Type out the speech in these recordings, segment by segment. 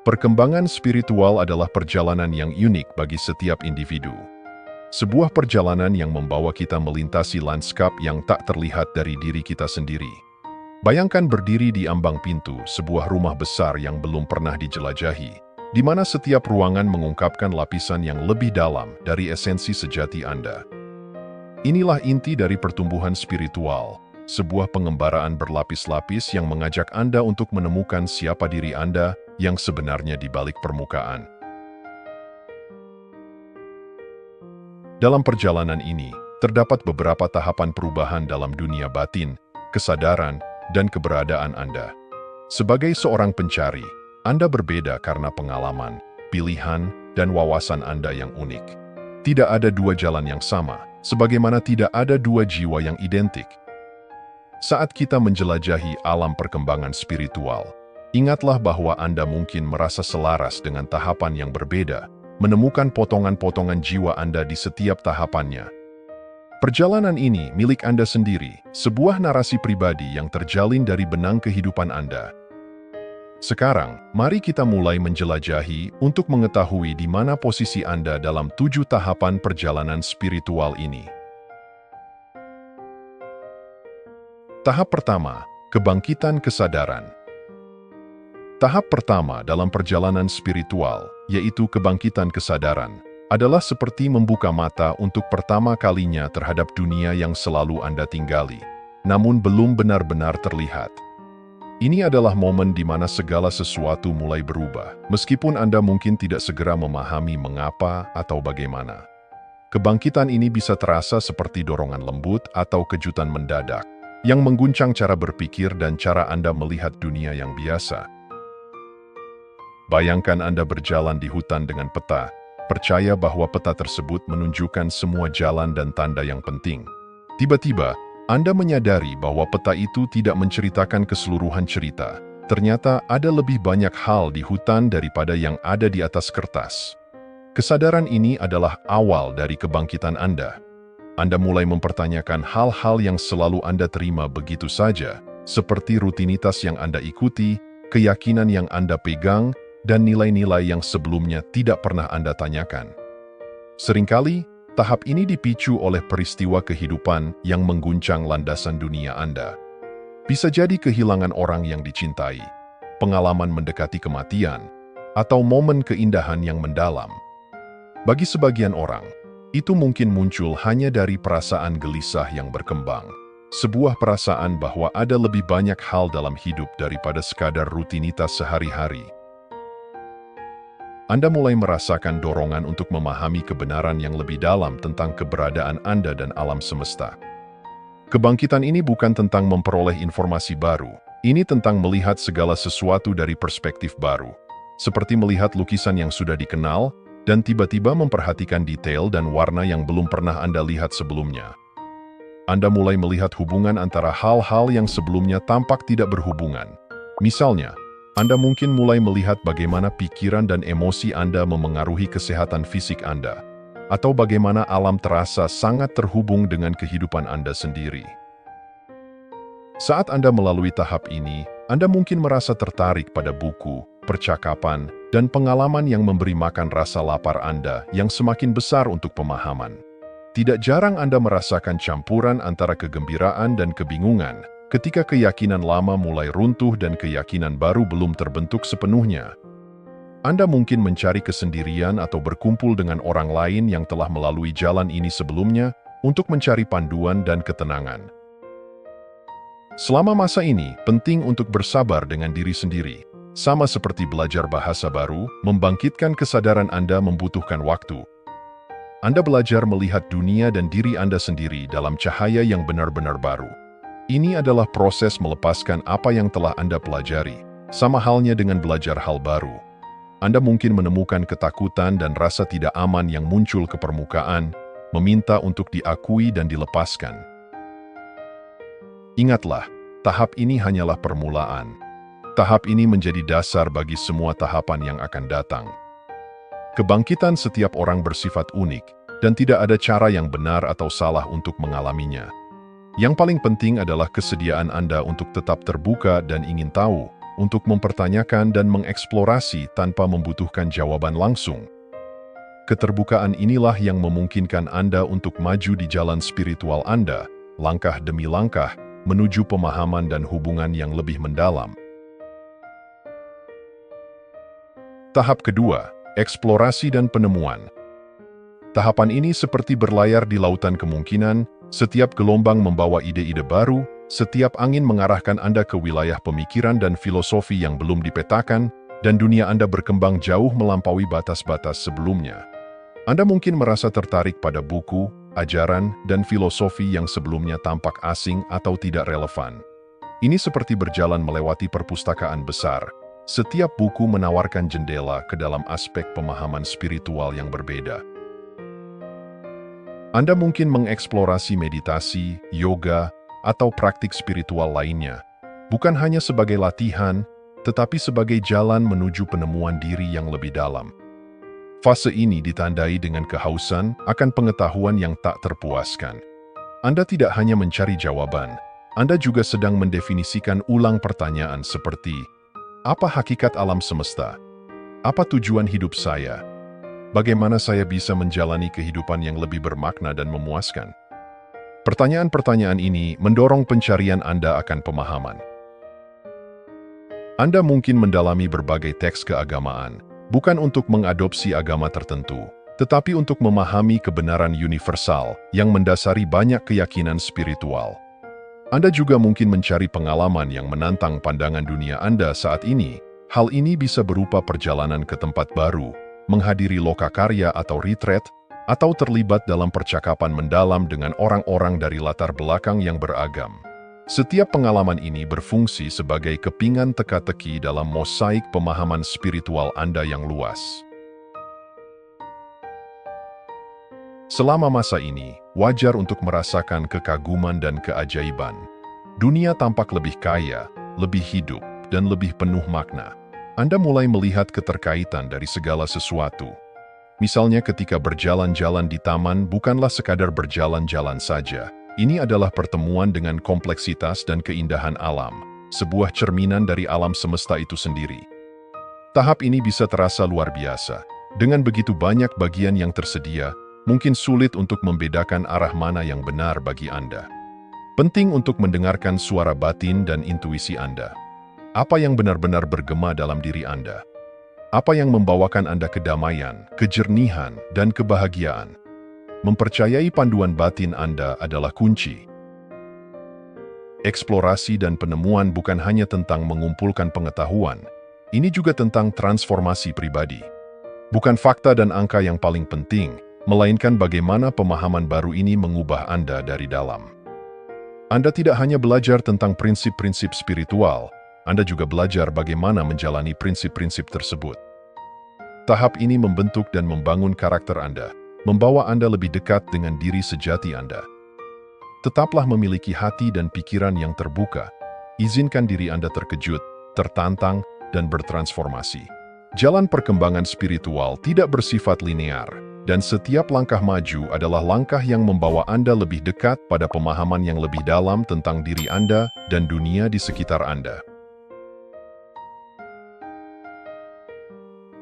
Perkembangan spiritual adalah perjalanan yang unik bagi setiap individu. Sebuah perjalanan yang membawa kita melintasi lanskap yang tak terlihat dari diri kita sendiri. Bayangkan berdiri di ambang pintu sebuah rumah besar yang belum pernah dijelajahi, di mana setiap ruangan mengungkapkan lapisan yang lebih dalam dari esensi sejati Anda. Inilah inti dari pertumbuhan spiritual, sebuah pengembaraan berlapis-lapis yang mengajak Anda untuk menemukan siapa diri Anda yang sebenarnya di balik permukaan. Dalam perjalanan ini, terdapat beberapa tahapan perubahan dalam dunia batin, kesadaran, dan keberadaan Anda. Sebagai seorang pencari, Anda berbeda karena pengalaman, pilihan, dan wawasan Anda yang unik. Tidak ada dua jalan yang sama, sebagaimana tidak ada dua jiwa yang identik. Saat kita menjelajahi alam perkembangan spiritual, ingatlah bahwa Anda mungkin merasa selaras dengan tahapan yang berbeda, menemukan potongan-potongan jiwa Anda di setiap tahapannya. Perjalanan ini milik Anda sendiri, sebuah narasi pribadi yang terjalin dari benang kehidupan Anda. Sekarang, mari kita mulai menjelajahi untuk mengetahui di mana posisi Anda dalam 7 tahapan perjalanan spiritual ini. Tahap pertama, kebangkitan kesadaran. Tahap pertama dalam perjalanan spiritual, yaitu kebangkitan kesadaran, adalah seperti membuka mata untuk pertama kalinya terhadap dunia yang selalu Anda tinggali, namun belum benar-benar terlihat. Ini adalah momen di mana segala sesuatu mulai berubah, meskipun Anda mungkin tidak segera memahami mengapa atau bagaimana. Kebangkitan ini bisa terasa seperti dorongan lembut atau kejutan mendadak, yang mengguncang cara berpikir dan cara Anda melihat dunia yang biasa. Bayangkan Anda berjalan di hutan dengan peta, percaya bahwa peta tersebut menunjukkan semua jalan dan tanda yang penting. Tiba-tiba, Anda menyadari bahwa peta itu tidak menceritakan keseluruhan cerita. Ternyata ada lebih banyak hal di hutan daripada yang ada di atas kertas. Kesadaran ini adalah awal dari kebangkitan Anda. Anda mulai mempertanyakan hal-hal yang selalu Anda terima begitu saja, seperti rutinitas yang Anda ikuti, keyakinan yang Anda pegang, dan nilai-nilai yang sebelumnya tidak pernah Anda tanyakan. Seringkali, tahap ini dipicu oleh peristiwa kehidupan yang mengguncang landasan dunia Anda. Bisa jadi kehilangan orang yang dicintai, pengalaman mendekati kematian, atau momen keindahan yang mendalam. Bagi sebagian orang, itu mungkin muncul hanya dari perasaan gelisah yang berkembang. Sebuah perasaan bahwa ada lebih banyak hal dalam hidup daripada sekadar rutinitas sehari-hari. Anda mulai merasakan dorongan untuk memahami kebenaran yang lebih dalam tentang keberadaan Anda dan alam semesta. Kebangkitan ini bukan tentang memperoleh informasi baru, ini tentang melihat segala sesuatu dari perspektif baru, seperti melihat lukisan yang sudah dikenal, dan tiba-tiba memperhatikan detail dan warna yang belum pernah Anda lihat sebelumnya. Anda mulai melihat hubungan antara hal-hal yang sebelumnya tampak tidak berhubungan. Misalnya, Anda mungkin mulai melihat bagaimana pikiran dan emosi Anda memengaruhi kesehatan fisik Anda, atau bagaimana alam terasa sangat terhubung dengan kehidupan Anda sendiri. Saat Anda melalui tahap ini, Anda mungkin merasa tertarik pada buku, percakapan, dan pengalaman yang memberi makan rasa lapar Anda yang semakin besar untuk pemahaman. Tidak jarang Anda merasakan campuran antara kegembiraan dan kebingungan, ketika keyakinan lama mulai runtuh dan keyakinan baru belum terbentuk sepenuhnya. Anda mungkin mencari kesendirian atau berkumpul dengan orang lain yang telah melalui jalan ini sebelumnya untuk mencari panduan dan ketenangan. Selama masa ini, penting untuk bersabar dengan diri sendiri. Sama seperti belajar bahasa baru, membangkitkan kesadaran Anda membutuhkan waktu. Anda belajar melihat dunia dan diri Anda sendiri dalam cahaya yang benar-benar baru. Ini adalah proses melepaskan apa yang telah Anda pelajari, sama halnya dengan belajar hal baru. Anda mungkin menemukan ketakutan dan rasa tidak aman yang muncul ke permukaan, meminta untuk diakui dan dilepaskan. Ingatlah, tahap ini hanyalah permulaan. Tahap ini menjadi dasar bagi semua tahapan yang akan datang. Kebangkitan setiap orang bersifat unik, dan tidak ada cara yang benar atau salah untuk mengalaminya. Yang paling penting adalah kesediaan Anda untuk tetap terbuka dan ingin tahu, untuk mempertanyakan dan mengeksplorasi tanpa membutuhkan jawaban langsung. Keterbukaan inilah yang memungkinkan Anda untuk maju di jalan spiritual Anda, langkah demi langkah, menuju pemahaman dan hubungan yang lebih mendalam. Tahap kedua, eksplorasi dan penemuan. Tahapan ini seperti berlayar di lautan kemungkinan, setiap gelombang membawa ide-ide baru, setiap angin mengarahkan Anda ke wilayah pemikiran dan filosofi yang belum dipetakan, dan dunia Anda berkembang jauh melampaui batas-batas sebelumnya. Anda mungkin merasa tertarik pada buku, ajaran, dan filosofi yang sebelumnya tampak asing atau tidak relevan. Ini seperti berjalan melewati perpustakaan besar. Setiap buku menawarkan jendela ke dalam aspek pemahaman spiritual yang berbeda. Anda mungkin mengeksplorasi meditasi, yoga, atau praktik spiritual lainnya, bukan hanya sebagai latihan, tetapi sebagai jalan menuju penemuan diri yang lebih dalam. Fase ini ditandai dengan kehausan akan pengetahuan yang tak terpuaskan. Anda tidak hanya mencari jawaban, Anda juga sedang mendefinisikan ulang pertanyaan seperti, apa hakikat alam semesta? Apa tujuan hidup saya? Bagaimana saya bisa menjalani kehidupan yang lebih bermakna dan memuaskan? Pertanyaan-pertanyaan ini mendorong pencarian Anda akan pemahaman. Anda mungkin mendalami berbagai teks keagamaan, bukan untuk mengadopsi agama tertentu, tetapi untuk memahami kebenaran universal yang mendasari banyak keyakinan spiritual. Anda juga mungkin mencari pengalaman yang menantang pandangan dunia Anda saat ini. Hal ini bisa berupa perjalanan ke tempat baru, menghadiri lokakarya atau retreat, atau terlibat dalam percakapan mendalam dengan orang-orang dari latar belakang yang beragam. Setiap pengalaman ini berfungsi sebagai kepingan teka-teki dalam mosaik pemahaman spiritual Anda yang luas. Selama masa ini, wajar untuk merasakan kekaguman dan keajaiban. Dunia tampak lebih kaya, lebih hidup, dan lebih penuh makna. Anda mulai melihat keterkaitan dari segala sesuatu. Misalnya ketika berjalan-jalan di taman bukanlah sekadar berjalan-jalan saja. Ini adalah pertemuan dengan kompleksitas dan keindahan alam, sebuah cerminan dari alam semesta itu sendiri. Tahap ini bisa terasa luar biasa. Dengan begitu banyak bagian yang tersedia, mungkin sulit untuk membedakan arah mana yang benar bagi Anda. Penting untuk mendengarkan suara batin dan intuisi Anda. Apa yang benar-benar bergema dalam diri Anda? Apa yang membawakan Anda kedamaian, kejernihan, dan kebahagiaan? Mempercayai panduan batin Anda adalah kunci. Eksplorasi dan penemuan bukan hanya tentang mengumpulkan pengetahuan, ini juga tentang transformasi pribadi. Bukan fakta dan angka yang paling penting, melainkan bagaimana pemahaman baru ini mengubah Anda dari dalam. Anda tidak hanya belajar tentang prinsip-prinsip spiritual, Anda juga belajar bagaimana menjalani prinsip-prinsip tersebut. Tahap ini membentuk dan membangun karakter Anda, membawa Anda lebih dekat dengan diri sejati Anda. Tetaplah memiliki hati dan pikiran yang terbuka. Izinkan diri Anda terkejut, tertantang, dan bertransformasi. Jalan perkembangan spiritual tidak bersifat linear, dan setiap langkah maju adalah langkah yang membawa Anda lebih dekat pada pemahaman yang lebih dalam tentang diri Anda dan dunia di sekitar Anda.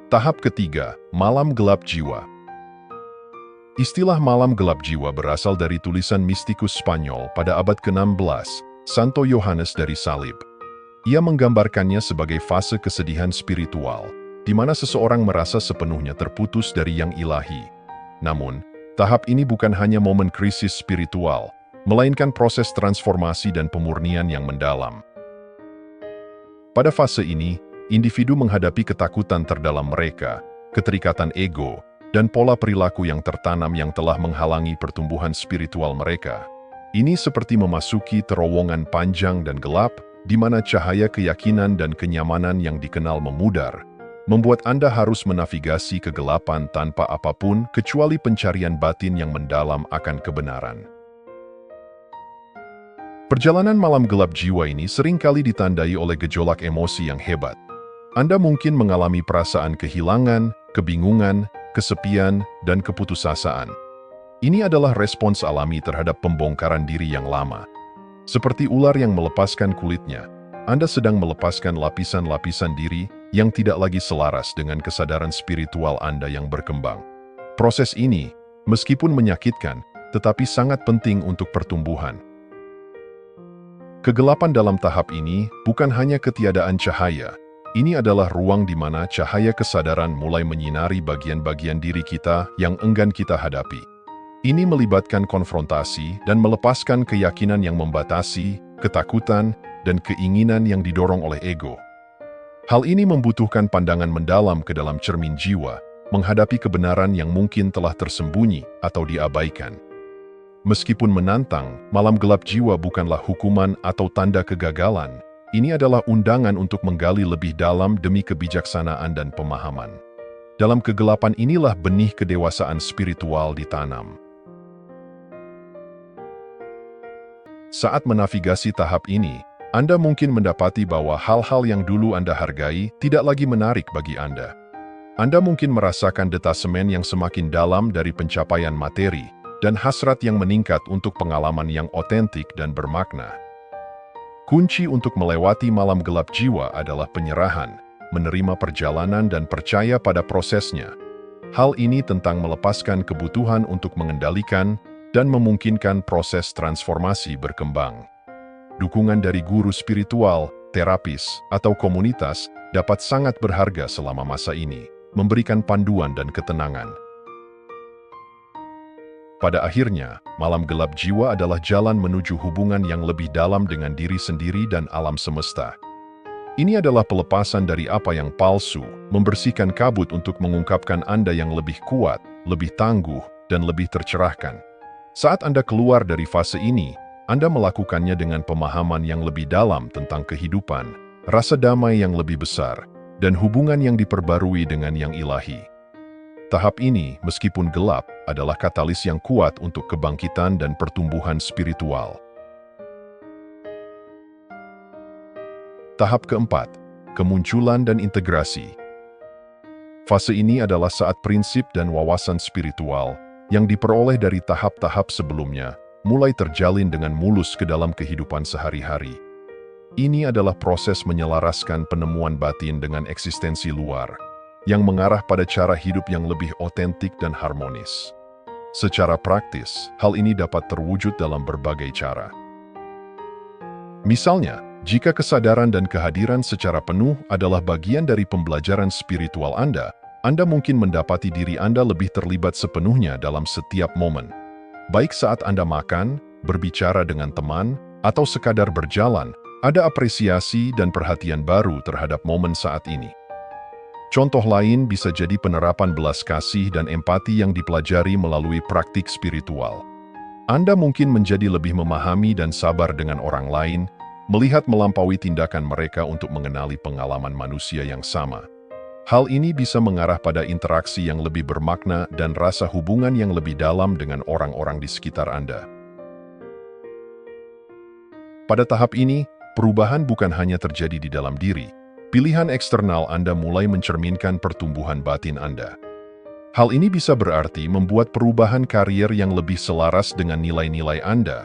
Tahap ketiga, malam gelap jiwa. Istilah malam gelap jiwa berasal dari tulisan mistikus Spanyol pada abad ke-16, Santo Yohanes dari Salib. Ia menggambarkannya sebagai fase kesedihan spiritual, di mana seseorang merasa sepenuhnya terputus dari yang ilahi. Namun, tahap ini bukan hanya momen krisis spiritual, melainkan proses transformasi dan pemurnian yang mendalam. Pada fase ini, individu menghadapi ketakutan terdalam mereka, keterikatan ego, dan pola perilaku yang tertanam yang telah menghalangi pertumbuhan spiritual mereka. Ini seperti memasuki terowongan panjang dan gelap, di mana cahaya keyakinan dan kenyamanan yang dikenal memudar, membuat Anda harus menavigasi kegelapan tanpa apapun kecuali pencarian batin yang mendalam akan kebenaran. Perjalanan malam gelap jiwa ini seringkali ditandai oleh gejolak emosi yang hebat. Anda mungkin mengalami perasaan kehilangan, kebingungan, kesepian, dan keputusasaan. Ini adalah respons alami terhadap pembongkaran diri yang lama. Seperti ular yang melepaskan kulitnya, Anda sedang melepaskan lapisan-lapisan diri yang tidak lagi selaras dengan kesadaran spiritual Anda yang berkembang. Proses ini, meskipun menyakitkan, tetapi sangat penting untuk pertumbuhan. Kegelapan dalam tahap ini bukan hanya ketiadaan cahaya. Ini adalah ruang di mana cahaya kesadaran mulai menyinari bagian-bagian diri kita yang enggan kita hadapi. Ini melibatkan konfrontasi dan melepaskan keyakinan yang membatasi, ketakutan, dan keinginan yang didorong oleh ego. Hal ini membutuhkan pandangan mendalam ke dalam cermin jiwa, menghadapi kebenaran yang mungkin telah tersembunyi atau diabaikan. Meskipun menantang, malam gelap jiwa bukanlah hukuman atau tanda kegagalan. Ini adalah undangan untuk menggali lebih dalam demi kebijaksanaan dan pemahaman. Dalam kegelapan inilah benih kedewasaan spiritual ditanam. Saat menavigasi tahap ini, Anda mungkin mendapati bahwa hal-hal yang dulu Anda hargai tidak lagi menarik bagi Anda. Anda mungkin merasakan detasemen yang semakin dalam dari pencapaian materi dan hasrat yang meningkat untuk pengalaman yang otentik dan bermakna. Kunci untuk melewati malam gelap jiwa adalah penyerahan, menerima perjalanan dan percaya pada prosesnya. Hal ini tentang melepaskan kebutuhan untuk mengendalikan dan memungkinkan proses transformasi berkembang. Dukungan dari guru spiritual, terapis, atau komunitas dapat sangat berharga selama masa ini, memberikan panduan dan ketenangan. Pada akhirnya, malam gelap jiwa adalah jalan menuju hubungan yang lebih dalam dengan diri sendiri dan alam semesta. Ini adalah pelepasan dari apa yang palsu, membersihkan kabut untuk mengungkapkan Anda yang lebih kuat, lebih tangguh, dan lebih tercerahkan. Saat Anda keluar dari fase ini, Anda melakukannya dengan pemahaman yang lebih dalam tentang kehidupan, rasa damai yang lebih besar, dan hubungan yang diperbarui dengan yang ilahi. Tahap ini, meskipun gelap, adalah katalis yang kuat untuk kebangkitan dan pertumbuhan spiritual. Tahap keempat, kemunculan dan integrasi. Fase ini adalah saat prinsip dan wawasan spiritual yang diperoleh dari tahap-tahap sebelumnya mulai terjalin dengan mulus ke dalam kehidupan sehari-hari. Ini adalah proses menyelaraskan penemuan batin dengan eksistensi luar, yang mengarah pada cara hidup yang lebih otentik dan harmonis. Secara praktis, hal ini dapat terwujud dalam berbagai cara. Misalnya, jika kesadaran dan kehadiran secara penuh adalah bagian dari pembelajaran spiritual Anda mungkin mendapati diri Anda lebih terlibat sepenuhnya dalam setiap momen. Baik saat Anda makan, berbicara dengan teman, atau sekadar berjalan, ada apresiasi dan perhatian baru terhadap momen saat ini. Contoh lain bisa jadi penerapan belas kasih dan empati yang dipelajari melalui praktik spiritual. Anda mungkin menjadi lebih memahami dan sabar dengan orang lain, melihat melampaui tindakan mereka untuk mengenali pengalaman manusia yang sama. Hal ini bisa mengarah pada interaksi yang lebih bermakna dan rasa hubungan yang lebih dalam dengan orang-orang di sekitar Anda. Pada tahap ini, perubahan bukan hanya terjadi di dalam diri. Pilihan eksternal Anda mulai mencerminkan pertumbuhan batin Anda. Hal ini bisa berarti membuat perubahan karier yang lebih selaras dengan nilai-nilai Anda,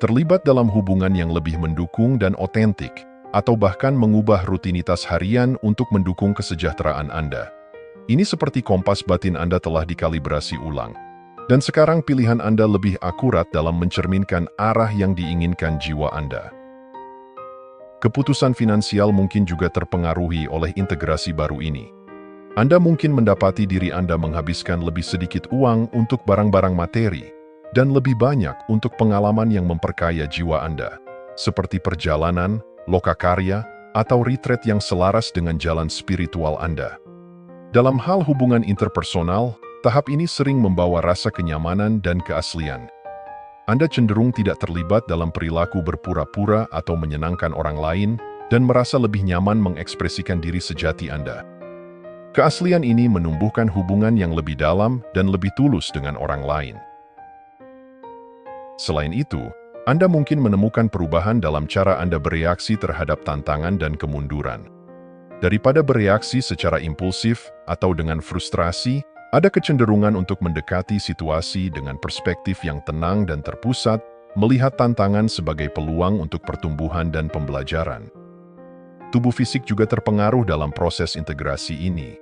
terlibat dalam hubungan yang lebih mendukung dan otentik, atau bahkan mengubah rutinitas harian untuk mendukung kesejahteraan Anda. Ini seperti kompas batin Anda telah dikalibrasi ulang, dan sekarang pilihan Anda lebih akurat dalam mencerminkan arah yang diinginkan jiwa Anda. Keputusan finansial mungkin juga terpengaruhi oleh integrasi baru ini. Anda mungkin mendapati diri Anda menghabiskan lebih sedikit uang untuk barang-barang materi, dan lebih banyak untuk pengalaman yang memperkaya jiwa Anda, seperti perjalanan, lokakarya, atau retreat yang selaras dengan jalan spiritual Anda. Dalam hal hubungan interpersonal, tahap ini sering membawa rasa kenyamanan dan keaslian. Anda cenderung tidak terlibat dalam perilaku berpura-pura atau menyenangkan orang lain dan merasa lebih nyaman mengekspresikan diri sejati Anda. Keaslian ini menumbuhkan hubungan yang lebih dalam dan lebih tulus dengan orang lain. Selain itu, Anda mungkin menemukan perubahan dalam cara Anda bereaksi terhadap tantangan dan kemunduran. Daripada bereaksi secara impulsif atau dengan frustrasi, ada kecenderungan untuk mendekati situasi dengan perspektif yang tenang dan terpusat, melihat tantangan sebagai peluang untuk pertumbuhan dan pembelajaran. tubuh fisik juga terpengaruh dalam proses integrasi ini.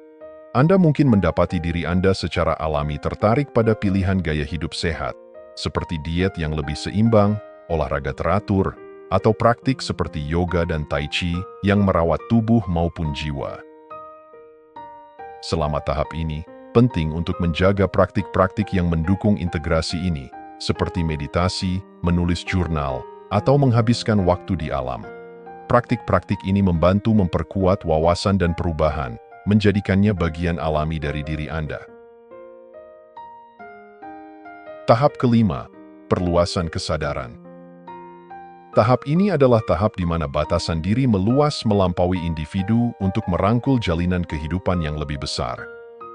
Anda mungkin mendapati diri Anda secara alami tertarik pada pilihan gaya hidup sehat, seperti diet yang lebih seimbang, olahraga teratur, atau praktik seperti yoga dan tai chi yang merawat tubuh maupun jiwa. Selama tahap ini, penting untuk menjaga praktik-praktik yang mendukung integrasi ini, seperti meditasi, menulis jurnal, atau menghabiskan waktu di alam. Praktik-praktik ini membantu memperkuat wawasan dan perubahan, menjadikannya bagian alami dari diri Anda. Tahap kelima, perluasan kesadaran. Tahap ini adalah tahap di mana batasan diri meluas melampaui individu untuk merangkul jalinan kehidupan yang lebih besar.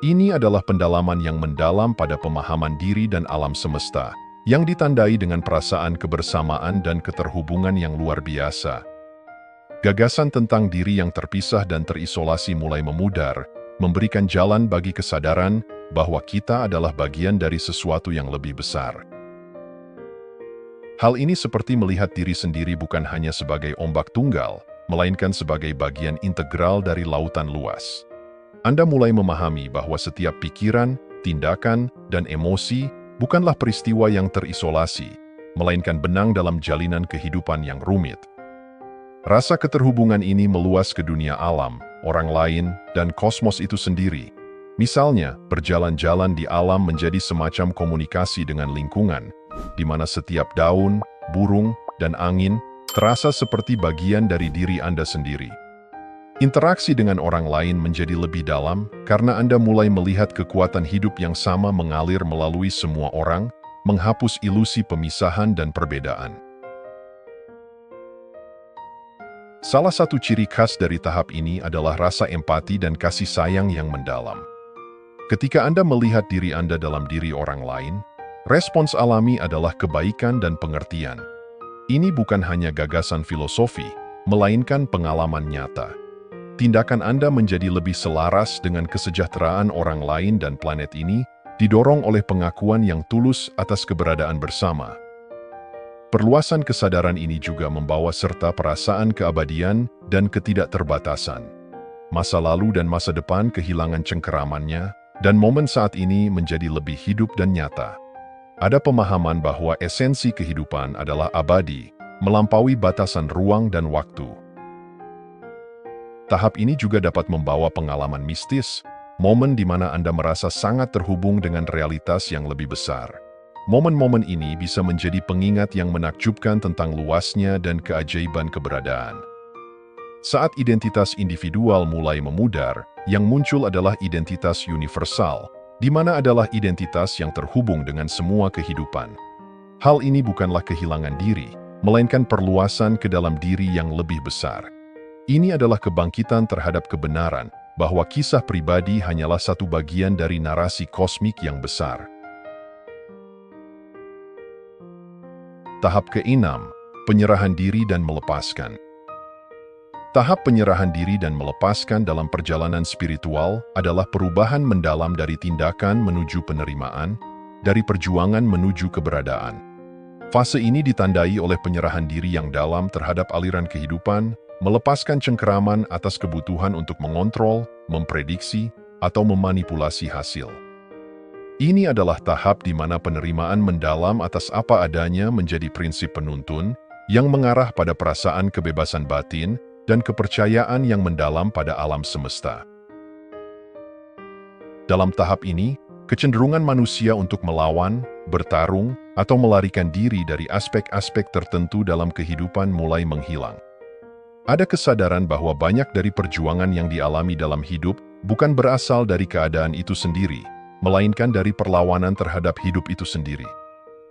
Ini adalah pendalaman yang mendalam pada pemahaman diri dan alam semesta, yang ditandai dengan perasaan kebersamaan dan keterhubungan yang luar biasa. Gagasan tentang diri yang terpisah dan terisolasi mulai memudar, memberikan jalan bagi kesadaran bahwa kita adalah bagian dari sesuatu yang lebih besar. Hal ini seperti melihat diri sendiri bukan hanya sebagai ombak tunggal, melainkan sebagai bagian integral dari lautan luas. Anda mulai memahami bahwa setiap pikiran, tindakan, dan emosi bukanlah peristiwa yang terisolasi, melainkan benang dalam jalinan kehidupan yang rumit. Rasa keterhubungan ini meluas ke dunia alam, orang lain, dan kosmos itu sendiri. Misalnya, berjalan-jalan di alam menjadi semacam komunikasi dengan lingkungan, di mana setiap daun, burung, dan angin terasa seperti bagian dari diri Anda sendiri. Interaksi dengan orang lain menjadi lebih dalam karena Anda mulai melihat kekuatan hidup yang sama mengalir melalui semua orang, menghapus ilusi pemisahan dan perbedaan. Salah satu ciri khas dari tahap ini adalah rasa empati dan kasih sayang yang mendalam. Ketika Anda melihat diri Anda dalam diri orang lain, respons alami adalah kebaikan dan pengertian. Ini bukan hanya gagasan filosofi, melainkan pengalaman nyata. Tindakan Anda menjadi lebih selaras dengan kesejahteraan orang lain dan planet ini, didorong oleh pengakuan yang tulus atas keberadaan bersama. Perluasan kesadaran ini juga membawa serta perasaan keabadian dan ketidakterbatasan. Masa lalu dan masa depan kehilangan cengkeramannya, dan momen saat ini menjadi lebih hidup dan nyata. Ada pemahaman bahwa esensi kehidupan adalah abadi, melampaui batasan ruang dan waktu. Tahap ini juga dapat membawa pengalaman mistis, momen di mana Anda merasa sangat terhubung dengan realitas yang lebih besar. Momen-momen ini bisa menjadi pengingat yang menakjubkan tentang luasnya dan keajaiban keberadaan. Saat identitas individual mulai memudar, yang muncul adalah identitas universal, di mana adalah identitas yang terhubung dengan semua kehidupan. Hal ini bukanlah kehilangan diri, melainkan perluasan ke dalam diri yang lebih besar. Ini adalah kebangkitan terhadap kebenaran bahwa kisah pribadi hanyalah satu bagian dari narasi kosmik yang besar. Tahap ke-6, penyerahan diri dan melepaskan. Tahap penyerahan diri dan melepaskan dalam perjalanan spiritual adalah perubahan mendalam dari tindakan menuju penerimaan, dari perjuangan menuju keberadaan. Fase ini ditandai oleh penyerahan diri yang dalam terhadap aliran kehidupan, melepaskan cengkeraman atas kebutuhan untuk mengontrol, memprediksi, atau memanipulasi hasil. Ini adalah tahap di mana penerimaan mendalam atas apa adanya menjadi prinsip penuntun yang mengarah pada perasaan kebebasan batin dan kepercayaan yang mendalam pada alam semesta. Dalam tahap ini, kecenderungan manusia untuk melawan, bertarung, atau melarikan diri dari aspek-aspek tertentu dalam kehidupan mulai menghilang. Ada kesadaran bahwa banyak dari perjuangan yang dialami dalam hidup bukan berasal dari keadaan itu sendiri, melainkan dari perlawanan terhadap hidup itu sendiri.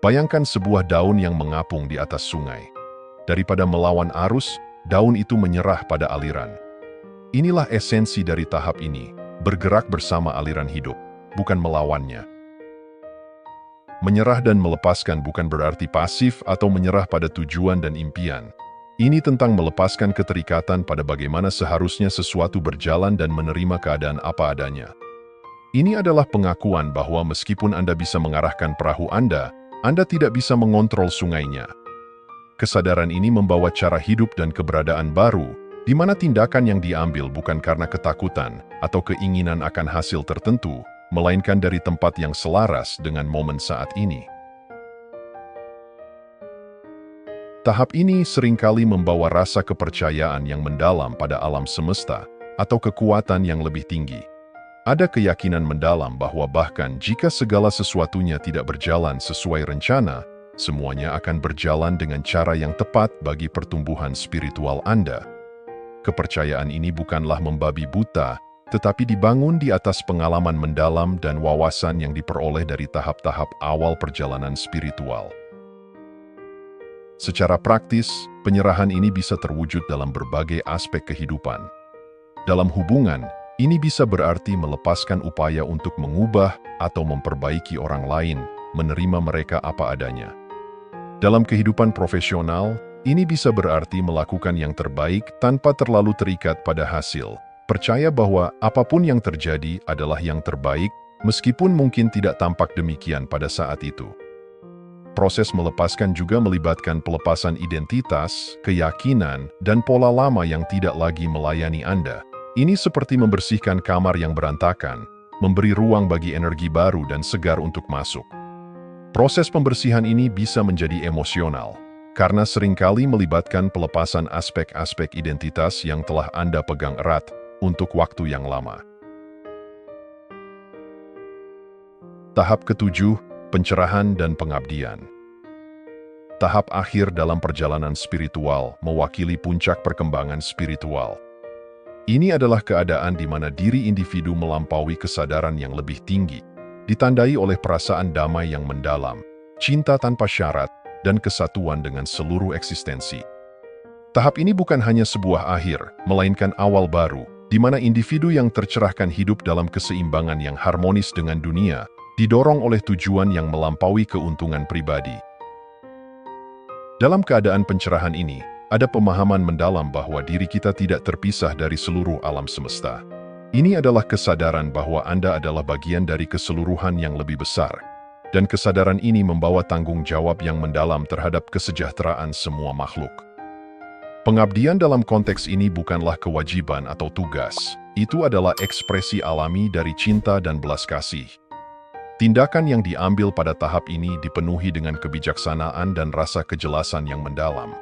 Bayangkan sebuah daun yang mengapung di atas sungai. Daripada melawan arus, daun itu menyerah pada aliran. Inilah esensi dari tahap ini, bergerak bersama aliran hidup, bukan melawannya. Menyerah dan melepaskan bukan berarti pasif atau menyerah pada tujuan dan impian. Ini tentang melepaskan keterikatan pada bagaimana seharusnya sesuatu berjalan dan menerima keadaan apa adanya. Ini adalah pengakuan bahwa meskipun Anda bisa mengarahkan perahu Anda tidak bisa mengontrol sungainya. Kesadaran ini membawa cara hidup dan keberadaan baru, di mana tindakan yang diambil bukan karena ketakutan atau keinginan akan hasil tertentu, melainkan dari tempat yang selaras dengan momen saat ini. Tahap ini seringkali membawa rasa kepercayaan yang mendalam pada alam semesta atau kekuatan yang lebih tinggi. Ada keyakinan mendalam bahwa bahkan jika segala sesuatunya tidak berjalan sesuai rencana, semuanya akan berjalan dengan cara yang tepat bagi pertumbuhan spiritual Anda. Kepercayaan ini bukanlah membabi buta, tetapi dibangun di atas pengalaman mendalam dan wawasan yang diperoleh dari tahap-tahap awal perjalanan spiritual. Secara praktis, penyerahan ini bisa terwujud dalam berbagai aspek kehidupan. Dalam hubungan, ini bisa berarti melepaskan upaya untuk mengubah atau memperbaiki orang lain, menerima mereka apa adanya. Dalam kehidupan profesional, ini bisa berarti melakukan yang terbaik tanpa terlalu terikat pada hasil. Percaya bahwa apapun yang terjadi adalah yang terbaik, meskipun mungkin tidak tampak demikian pada saat itu. Proses melepaskan juga melibatkan pelepasan identitas, keyakinan, dan pola lama yang tidak lagi melayani Anda. Ini seperti membersihkan kamar yang berantakan, memberi ruang bagi energi baru dan segar untuk masuk. Proses pembersihan ini bisa menjadi emosional, karena seringkali melibatkan pelepasan aspek-aspek identitas yang telah Anda pegang erat untuk waktu yang lama. Tahap ketujuh, pencerahan dan pengabdian. Tahap akhir dalam perjalanan spiritual mewakili puncak perkembangan spiritual. Ini adalah keadaan di mana diri individu melampaui kesadaran yang lebih tinggi, ditandai oleh perasaan damai yang mendalam, cinta tanpa syarat, dan kesatuan dengan seluruh eksistensi. Tahap ini bukan hanya sebuah akhir, melainkan awal baru, di mana individu yang tercerahkan hidup dalam keseimbangan yang harmonis dengan dunia, didorong oleh tujuan yang melampaui keuntungan pribadi. Dalam keadaan pencerahan ini, ada pemahaman mendalam bahwa diri kita tidak terpisah dari seluruh alam semesta. Ini adalah kesadaran bahwa Anda adalah bagian dari keseluruhan yang lebih besar, dan kesadaran ini membawa tanggung jawab yang mendalam terhadap kesejahteraan semua makhluk. Pengabdian dalam konteks ini bukanlah kewajiban atau tugas, itu adalah ekspresi alami dari cinta dan belas kasih. Tindakan yang diambil pada tahap ini dipenuhi dengan kebijaksanaan dan rasa kejelasan yang mendalam.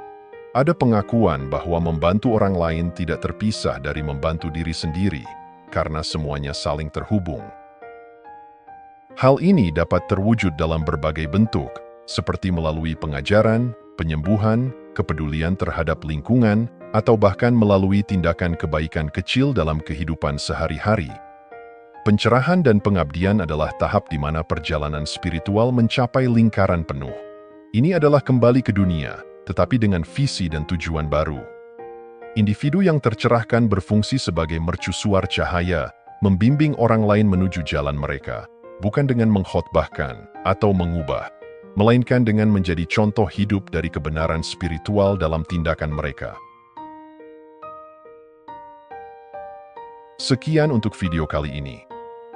Ada pengakuan bahwa membantu orang lain tidak terpisah dari membantu diri sendiri, karena semuanya saling terhubung. Hal ini dapat terwujud dalam berbagai bentuk, seperti melalui pengajaran, penyembuhan, kepedulian terhadap lingkungan, atau bahkan melalui tindakan kebaikan kecil dalam kehidupan sehari-hari. Pencerahan dan pengabdian adalah tahap di mana perjalanan spiritual mencapai lingkaran penuh. Ini adalah kembali ke dunia, tetapi dengan visi dan tujuan baru. Individu yang tercerahkan berfungsi sebagai mercusuar cahaya, membimbing orang lain menuju jalan mereka, bukan dengan mengkhotbahkan atau mengubah, melainkan dengan menjadi contoh hidup dari kebenaran spiritual dalam tindakan mereka. Sekian untuk video kali ini.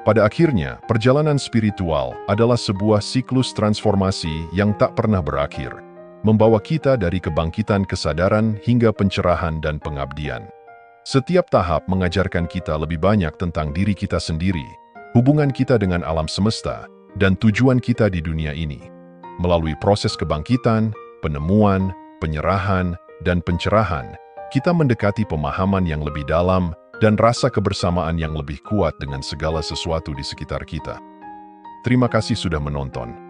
Pada akhirnya, perjalanan spiritual adalah sebuah siklus transformasi yang tak pernah berakhir, membawa kita dari kebangkitan kesadaran hingga pencerahan dan pengabdian. Setiap tahap mengajarkan kita lebih banyak tentang diri kita sendiri, hubungan kita dengan alam semesta, dan tujuan kita di dunia ini. Melalui proses kebangkitan, penemuan, penyerahan, dan pencerahan, kita mendekati pemahaman yang lebih dalam dan rasa kebersamaan yang lebih kuat dengan segala sesuatu di sekitar kita. Terima kasih sudah menonton.